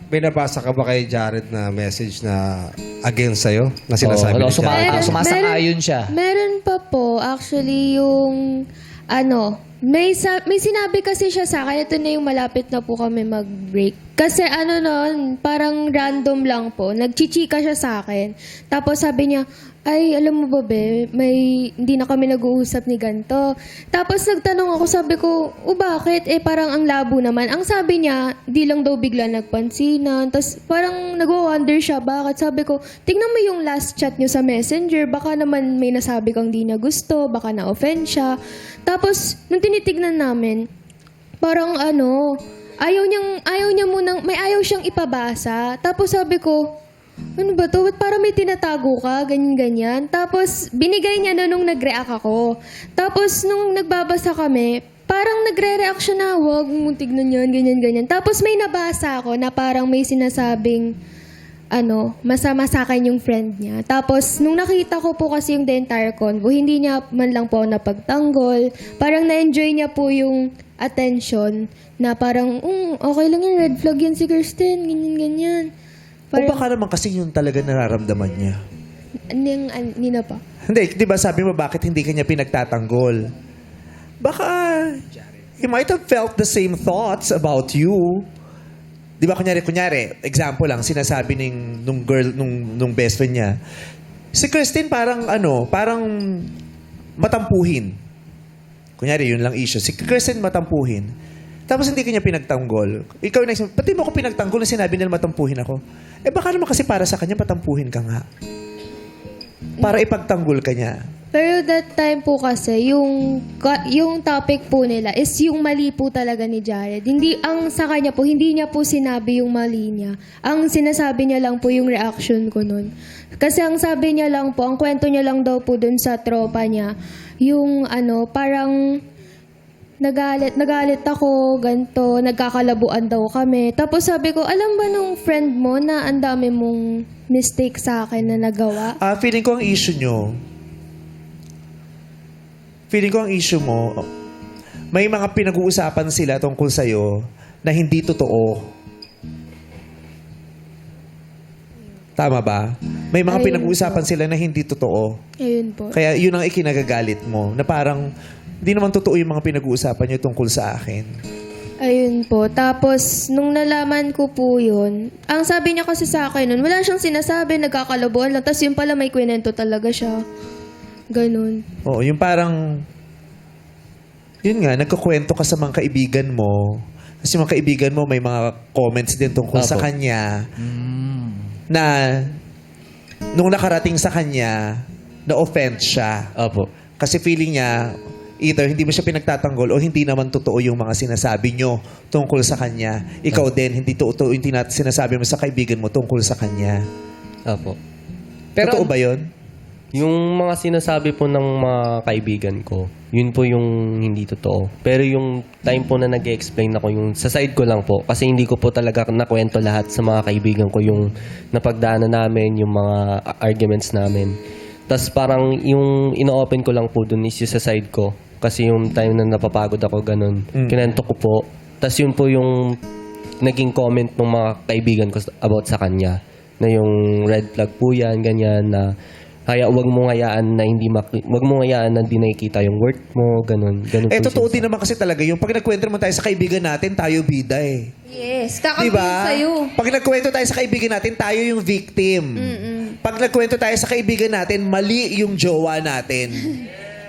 Binabasa ka ba kay Jared na message na against sa'yo? Na sinasabi ni Jared? Sumasang-ayon siya. Meron pa po, actually, yung, may sinabi kasi siya sa akin, ito na yung malapit na po kami mag-break. Kasi parang random lang po, nagchichika siya sa akin. Tapos sabi niya, ay, alam mo ba, be, hindi na kami nag-uusap ni ganito. Tapos nagtanong ako, sabi ko, bakit? Parang ang labo naman. Ang sabi niya, di lang daw bigla nagpansinan. Tapos parang nag-wonder siya, bakit? Sabi ko, tingnan mo yung last chat niyo sa Messenger, baka naman may nasabi kang di niya gusto, baka na-offend siya. Tapos, nung tinitignan namin, parang ayaw niya munang, may ayaw siyang ipabasa. Tapos sabi ko, ano ba to? Ba't parang may tinatago ka? Ganyan-ganyan. Tapos, binigay niya na nung nag-react ako. Tapos, nung nagbabasa kami, parang nagre-react siya na, wag mong tignan yan, ganyan-ganyan. Tapos, may nabasa ako na parang may sinasabing, masama sa akin yung friend niya. Tapos, nung nakita ko po kasi yung the entire convo, hindi niya man lang po napagtanggol. Parang na-enjoy niya po yung attention na parang, okay lang yan, red flag yan si Kirsten, ganyan-ganyan. O baka naman kasi yun talaga nararamdaman niya. Hindi na pa. Hindi, di ba sabi mo bakit hindi kanya pinagtatanggol? Baka he might have felt the same thoughts about you. Di ba kunyari, example lang, sinasabi nung girl, nung best friend niya, si Christine parang matampuhin. Kunyari, yun lang issue. Si Christine matampuhin. Tapos hindi kanya pinagtanggol. Ikaw yung next, pati mo ako pinagtanggol na sinabi nila matampuhin ako. Baka naman kasi para sa kanya, matampuhin ka nga. Para ipagtanggol ka niya. Pero that time po kasi, yung topic po nila is yung mali po talaga ni Jared. Sa kanya po, hindi niya po sinabi yung mali niya. Ang sinasabi niya lang po yung reaction ko nun. Kasi ang sabi niya lang po, ang kwento niya lang daw po dun sa tropa niya, yung parang nagalit ako, ganito, nagkakalabuan daw kami. Tapos sabi ko, alam ba nung friend mo na ang dami mong mistake sa akin na nagawa? Feeling ko ang issue mo, may mga pinag-uusapan sila tungkol sa'yo na hindi totoo. Tama ba? May mga pinag-uusapan sila na hindi totoo. Ayun po. Kaya yun ang ikinagagalit mo, na parang hindi naman totoo yung mga pinag-uusapan niyo tungkol sa akin. Ayun po. Tapos, nung nalaman ko po yun, ang sabi niya kasi sa akin nun, wala siyang sinasabi, nagkakalabuan lang. Tapos yung pala may kwento talaga siya. Ganun. Oo, yung parang, yun nga, nagkukwento ka sa mga kaibigan mo. Kasi mga kaibigan mo, may mga comments din tungkol sa kanya. Na, nung nakarating sa kanya, na-offend siya. Opo. Kasi feeling niya, either hindi mo siya pinagtatanggol o hindi naman totoo yung mga sinasabi nyo tungkol sa kanya. Ikaw din, hindi totoo yung sinasabi mo sa kaibigan mo tungkol sa kanya. Opo. Totoo ba yun? Yung mga sinasabi po ng mga kaibigan ko, yun po yung hindi totoo. Pero yung time po na nag-explain ako, yung sa side ko lang po, kasi hindi ko po talaga nakwento lahat sa mga kaibigan ko, yung napagdaanan namin, yung mga arguments namin. Tapos parang yung ino-open ko lang po dun is yung sa side ko. Kasi yung time na napapagod ako, ganun. Kinento ko po. Tapos yun po yung naging comment ng mga kaibigan ko about sa kanya. Na yung red flag po yan, ganyan, na kaya wag mo ngayaan na wag mo ngayaan na di nakikita yung worth mo, ganun. Ganun po Totoo din naman kasi talaga yung pag nagkwento naman tayo sa kaibigan natin, tayo bida eh. Yes, kakabihin Diba? sa'yo. Pag nagkwento tayo sa kaibigan natin, tayo yung victim. Pag nagkwento tayo sa kaibigan natin, mali yung jowa natin.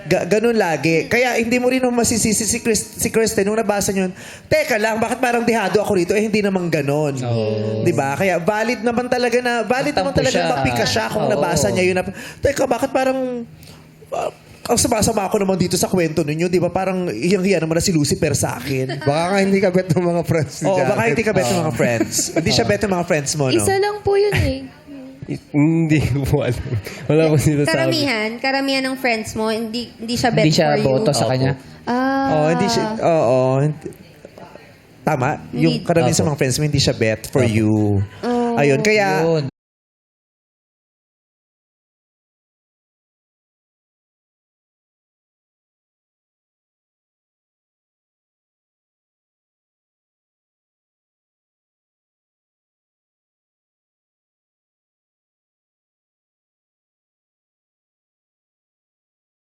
Ganun lagi. Kaya hindi mo rin masisisi si Kristen nung nabasa nyo, teka lang, bakit parang dihado ako rito? Hindi naman ganun. Diba? Kaya valid naman talaga mapika siya kung nabasa niya yun. Teka, bakit parang ang sama-sama ako naman dito sa kwento ninyo, di ba? Parang hiyang-hiya naman na si Lucifer sa akin. Baka nga hindi ka bet ng mga friends ni Jared. Baka hindi ka bet ng mga friends. Hindi siya bet ng mga friends mo, no? Isa lang po yun eh. Hindi ko po alam. Wala ko sinasabi. Karamihan ng friends mo, hindi siya bet Hindi siya for you. boto sa kanya. Hindi siya, tama. Yung karamihan sa mga friends mo, hindi siya bet for you. Ayun, kaya